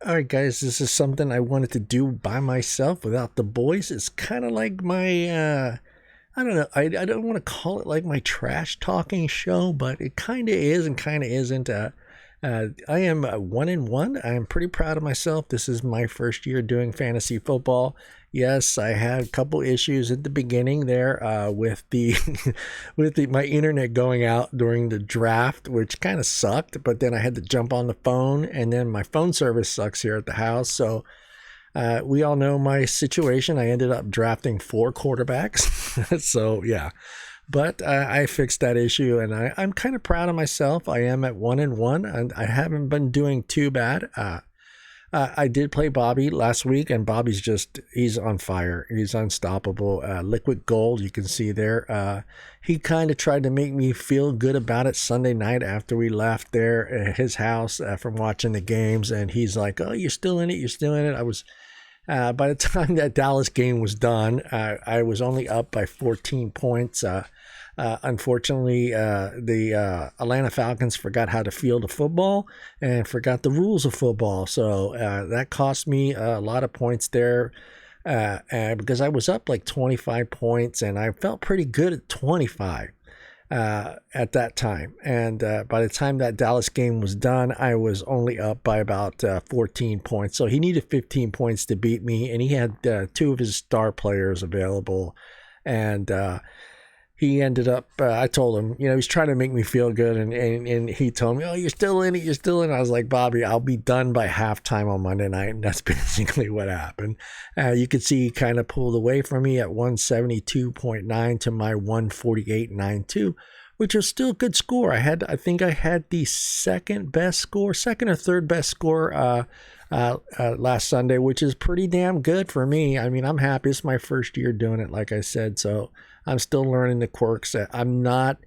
All right, guys, this is something I wanted to do by myself without the boys. It's kind of like my, I don't know, I don't want to call it like my trash talking show, but it kind of is and kind of isn't. I am 1-1. I am pretty proud of myself. This is my first year doing fantasy football. Yes, I had a couple issues at the beginning there with the my internet going out during the draft, which kind of sucked. But then I had to jump on the phone, and then my phone service sucks here at the house. So we all know my situation. I ended up drafting 4 quarterbacks. So yeah, but I fixed that issue, and I'm kind of proud of myself. I am at 1-1, and I haven't been doing too bad. I did play Bobby last week, and Bobby's he's on fire. He's unstoppable. Liquid gold, you can see there. He kind of tried to make me feel good about it Sunday night after we left there at his house from watching the games, and he's like, "Oh, you're still in it. You're still in it." I was. By the time that Dallas game was done, I was only up by 14 points. Unfortunately, the Atlanta Falcons forgot how to field a football and forgot the rules of football. So that cost me a lot of points there because I was up like 25 points and I felt pretty good at 25 at that time. And by the time that Dallas game was done, I was only up by about 14 points. So he needed 15 points to beat me, and he had 2 of his star players available. And he ended up, I told him, he's trying to make me feel good. And he told me, "Oh, you're still in it. You're still in it." I was like, "Bobby, I'll be done by halftime on Monday night." And that's basically what happened. You could see he kind of pulled away from me at 172.9 to my 148.92, which was still a good score. I think I had the second or third best score last Sunday, which is pretty damn good for me. I mean, I'm happy. It's my first year doing it, like I said. So I'm still learning the quirks. I'm not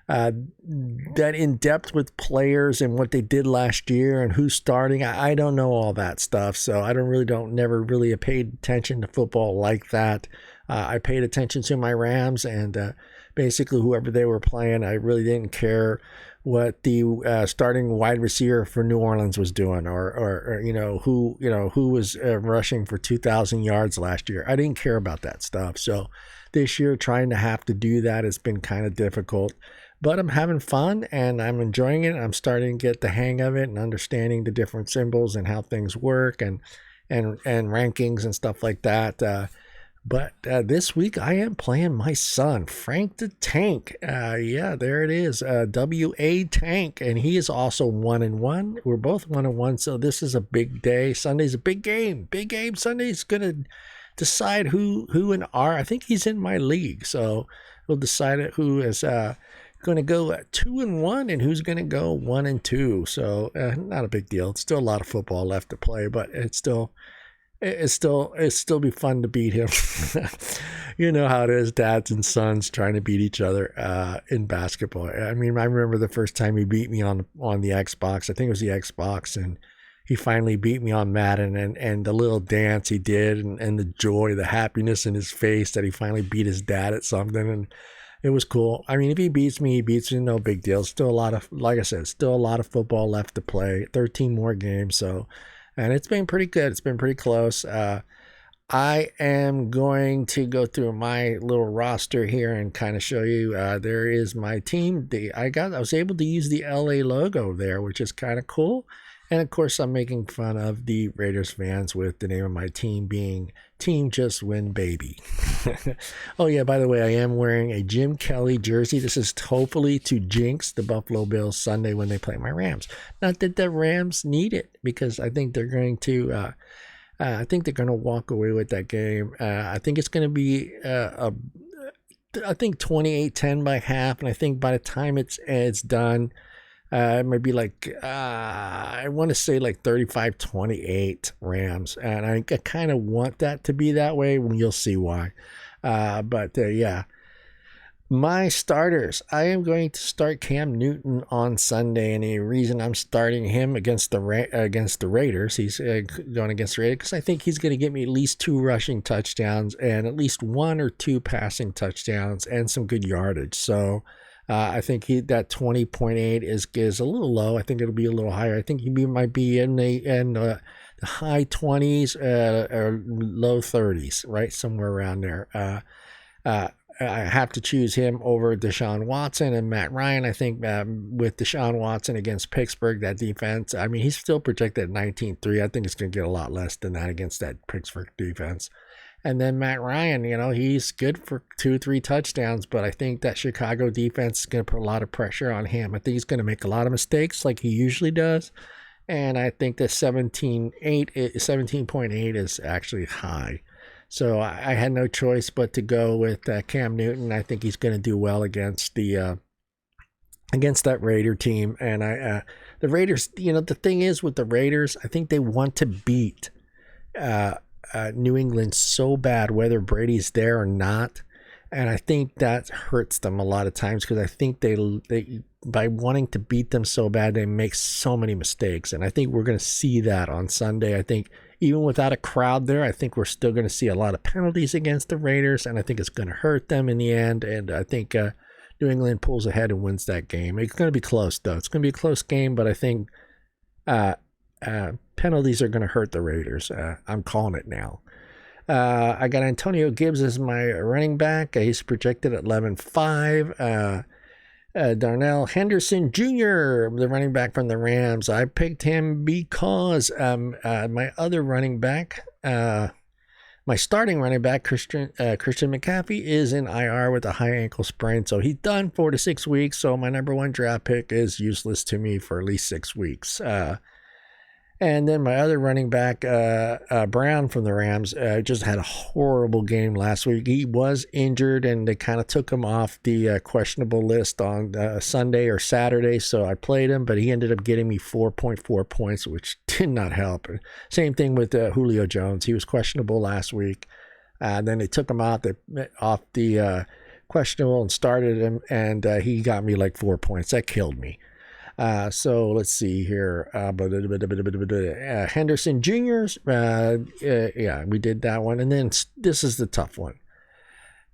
that in depth with players and what they did last year and who's starting. I don't know all that stuff. So I never really paid attention to football like that. I paid attention to my Rams and basically whoever they were playing. I really didn't care what the starting wide receiver for New Orleans was doing, or who was rushing for 2,000 yards last year. I didn't care about that stuff. So this year, trying to have to do that has been kind of difficult. But I'm having fun and I'm enjoying it. I'm starting to get the hang of it and understanding the different symbols and how things work and rankings and stuff like that. But this week I am playing my son, Frank the Tank. Yeah, there it is. W.A. Tank. And he is also 1-1. We're both 1-1. So this is a big day. Sunday's a big game. Big game. Sunday's going to decide who and I think he's in my league. So we'll decide who is going to go 2-1 and who's going to go 1-2. So not a big deal. It's still a lot of football left to play, but it's still be fun to beat him. You know how it is, dads and sons trying to beat each other in basketball. I mean, I remember the first time he beat me on the Xbox. I think it was the Xbox, and he finally beat me on Madden, and the little dance he did, and the joy, the happiness in his face that he finally beat his dad at something, and it was cool. I mean, if he beats me, no big deal. Still a lot of, like I said, still a lot of football left to play. 13 more games, so. And it's been pretty good. It's been pretty close. I am going to go through my little roster here and kind of show you. There is my team. I was able to use the LA logo there, which is kind of cool. And of course, I'm making fun of the Raiders fans with the name of my team being Team Just Win Baby. Oh yeah, by the way, I am wearing a Jim Kelly jersey. This is hopefully to jinx the Buffalo Bills Sunday when they play my Rams. Not that the Rams need it, because I think they're going to walk away with that game. I think it's going to be I think 28-10 by half, and I think by the time it's done, it might be like, I want to say like 35-28 Rams. And I kind of want that to be that way. You'll see why. But yeah, my starters. I am going to start Cam Newton on Sunday. And the reason I'm starting him against the Raiders, he's going against the Raiders, because I think he's going to get me at least 2 rushing touchdowns and at least 1 or 2 passing touchdowns and some good yardage. So I think that 20.8 is a little low. I think it'll be a little higher. I think he might be in the high 20s or low 30s, right, somewhere around there. I have to choose him over Deshaun Watson and Matt Ryan. I think with Deshaun Watson against Pittsburgh, that defense, I mean, he's still projected at 19-3. I think it's going to get a lot less than that against that Pittsburgh defense. And then Matt Ryan, he's good for 2-3 touchdowns, but I think that Chicago defense is going to put a lot of pressure on him. I think he's going to make a lot of mistakes like he usually does. And I think that 17.8 is actually high. So I had no choice but to go with Cam Newton. I think he's going to do well against that Raider team. And the Raiders, the thing is with the Raiders, I think they want to beat New England so bad, whether Brady's there or not. And I think that hurts them a lot of times because I think they by wanting to beat them so bad, they make so many mistakes. And I think we're going to see that on Sunday. I think even without a crowd there, I think we're still going to see a lot of penalties against the Raiders, and I think it's going to hurt them in the end. And I think New England pulls ahead and wins that game. It's going to be close, though. It's going to be a close game, but I think penalties are going to hurt the Raiders. I'm calling it now. I got Antonio Gibbs as my running back. He's projected at 11.5. Darnell Henderson Jr., the running back from the Rams. I picked him because my other running back, my starting running back, Christian McCaffrey, is in IR with a high ankle sprain. So he's done 4 to 6 weeks. So my number one draft pick is useless to me for at least 6 weeks. And then my other running back, Brown from the Rams, just had a horrible game last week. He was injured, and they kind of took him off the questionable list on Sunday or Saturday. So I played him, but he ended up getting me 4.4 points, which did not help. Same thing with Julio Jones. He was questionable last week. Then they took him off the questionable and started him, and he got me like 4 points. That killed me. So let's see here. Henderson Jr. Yeah, we did that one. And then this is the tough one.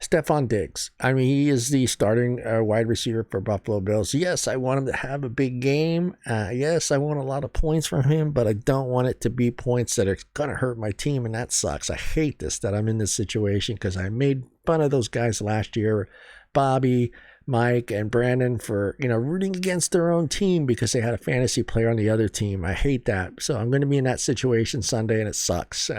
Stephon Diggs. I mean, he is the starting wide receiver for Buffalo Bills. Yes, I want him to have a big game. Yes, I want a lot of points from him, but I don't want it to be points that are going to hurt my team, and that sucks. I hate that I'm in this situation because I made fun of those guys last year. Bobby, Mike, and Brandon for, rooting against their own team because they had a fantasy player on the other team. I hate that. So I'm going to be in that situation Sunday, and it sucks.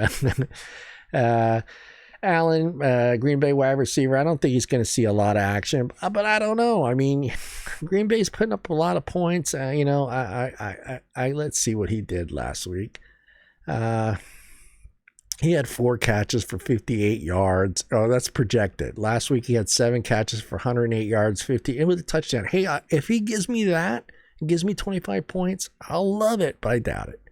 Allen, Green Bay wide receiver, I don't think he's going to see a lot of action, but I don't know. I mean, Green Bay's putting up a lot of points. Let's see what he did last week. He had 4 catches for 58 yards. Oh, that's projected. Last week he had 7 catches for 108 yards, 50. It was a touchdown. Hey, if he gives me that, gives me 25 points, I'll love it, but I doubt it.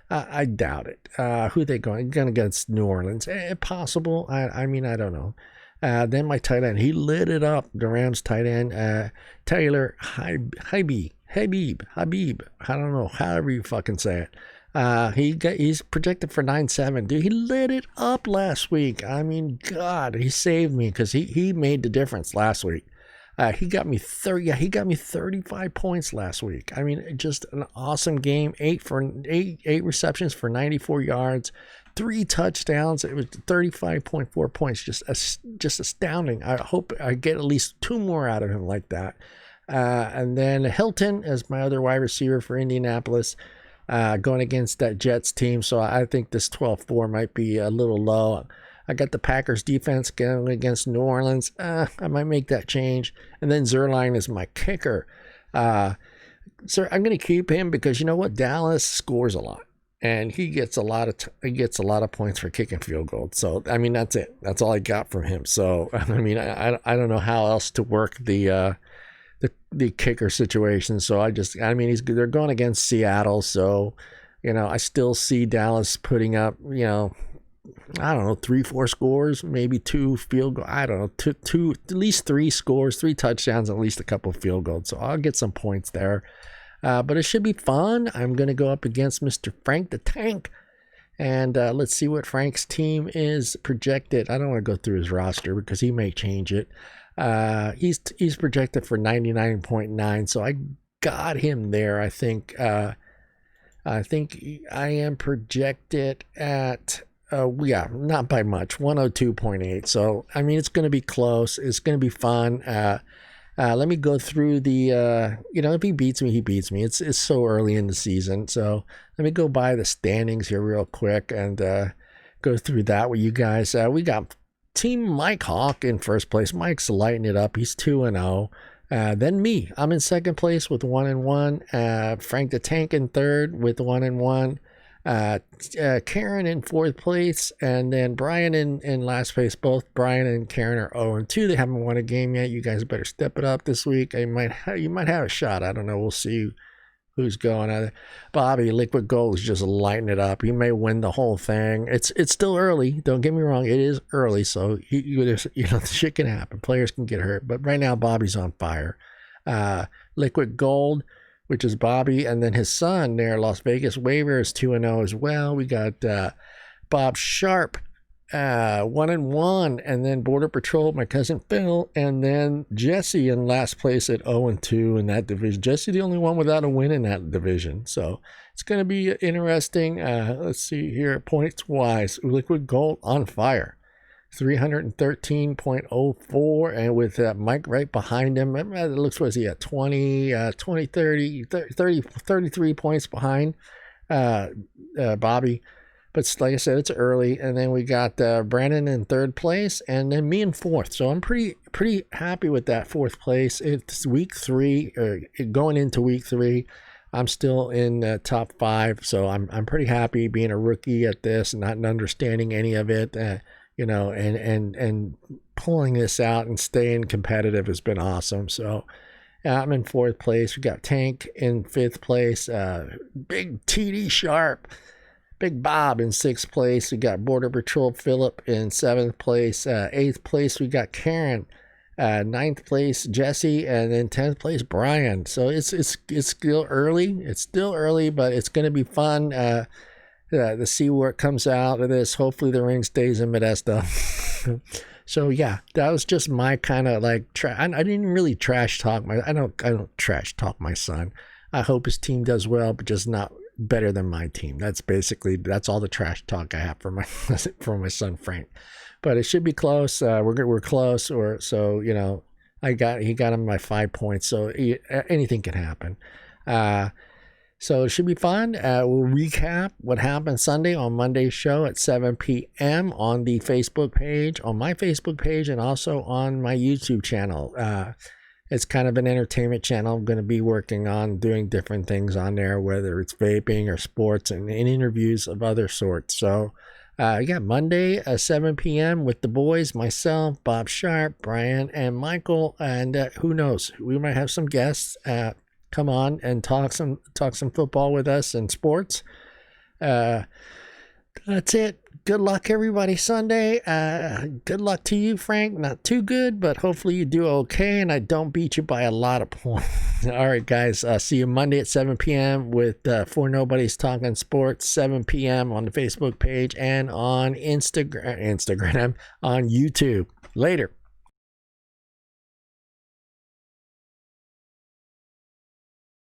I doubt it. Who are they going against? New Orleans? Possible. I mean, I don't know. Then my tight end, he lit it up. The Rams tight end, Taylor Habib. I don't know, however you fucking say it. He's projected for 9.7. Dude, he lit it up last week. I mean, God, he saved me because he made the difference last week. He got me 35 points last week. I mean, just an awesome game. 8 receptions for 94 yards, 3 touchdowns. It was 35.4 points. Just astounding. I hope I get at least 2 more out of him like that. And then Hilton as my other wide receiver for Indianapolis. Going against that Jets team. So I think this 12-4 might be a little low. I got the Packers defense going against New Orleans. I might make that change. And then Zerline is my kicker. So I'm going to keep him because you know what? Dallas scores a lot. And he gets a lot of points for kicking field goals. So, I mean, that's it. That's all I got from him. So, I mean, I don't know how else to work the kicker situation. So they're going against Seattle. So, I still see Dallas putting up, I don't know, 3-4 scores, maybe 2 field goals. I don't know, two, at least 3 scores, 3 touchdowns, at least a couple of field goals. So I'll get some points there. But it should be fun. I'm going to go up against Mr. Frank the Tank. And let's see what Frank's team is projected. I don't want to go through his roster because he may change it. He's projected for 99.9, so I got him there. I think I am projected at yeah, not by much, 102.8. So I mean, it's going to be close. It's going to be fun. Let me go through the if he beats me, he beats me. It's so early in the season, so let me go by the standings here real quick and go through that with you guys. We got Team Mike Hawk in first place. Mike's lighting it up. He's 2-0. Then me. I'm in second place with 1-1. Frank the Tank in third with 1-1. Karen in fourth place, and then Brian in last place. Both Brian and Karen are 0-2. They haven't won a game yet. You guys better step it up this week. You might have a shot. I don't know. We'll see who's going. Bobby Liquid Gold is just lighting it up. He may win the whole thing. It's still early. Don't get me wrong. It is early, so shit can happen. Players can get hurt, but right now Bobby's on fire. Liquid Gold, which is Bobby, and then his son there, Las Vegas Waiver, is 2-0 as well. We got Bob Sharp, 1-1, and then Border Patrol, my cousin Phil, and then Jesse in last place at 0-2 in that division. Jesse the only one without a win in that division, so it's going to be interesting. Let's see here, points wise, Liquid Gold on fire, 313.04, and with Mike right behind him. It looks, was he at 33 points behind Bobby. But like I said, it's early. And then we got Brandon in third place, and then me in fourth. So I'm pretty happy with that fourth place. It's week 3, or going into week 3. I'm still in top 5, so I'm pretty happy being a rookie at this, not understanding any of it. And pulling this out and staying competitive has been awesome. So I'm in fourth place. We got Tank in fifth place. Big TD Sharp. Big Bob in 6th place. We got Border Patrol Philip in 7th place. 8th place, we got Karen. 9th place, Jesse, and then 10th place, Brian. So it's still early. It's still early, but it's going to be fun to see where it comes out of this. Hopefully the ring stays in Modesto. So yeah, that was just my kind of like I didn't really trash talk I don't trash talk my son. I hope his team does well, but just not better than my team. That's all the trash talk I have for my son Frank. But it should be close. We're close, or so he got him by 5 points. So anything can happen. So it should be fun. We'll recap what happened Sunday on Monday's show at 7 p.m. on the Facebook page, on my Facebook page, and also on my YouTube channel. It's kind of an entertainment channel. I'm going to be working on doing different things on there, whether it's vaping or sports and interviews of other sorts. So Monday at 7 p.m. with the boys, myself, Bob Sharp, Brian, and Michael. And who knows, we might have some guests come on and talk some football with us and sports. That's it. Good luck, everybody, Sunday. Good luck to you, Frank. Not too good, but hopefully you do okay and I don't beat you by a lot of points. All right, guys. See you Monday at 7 p.m. with For Nobody's Talking Sports, 7 p.m. on the Facebook page and on Instagram, on YouTube. Later.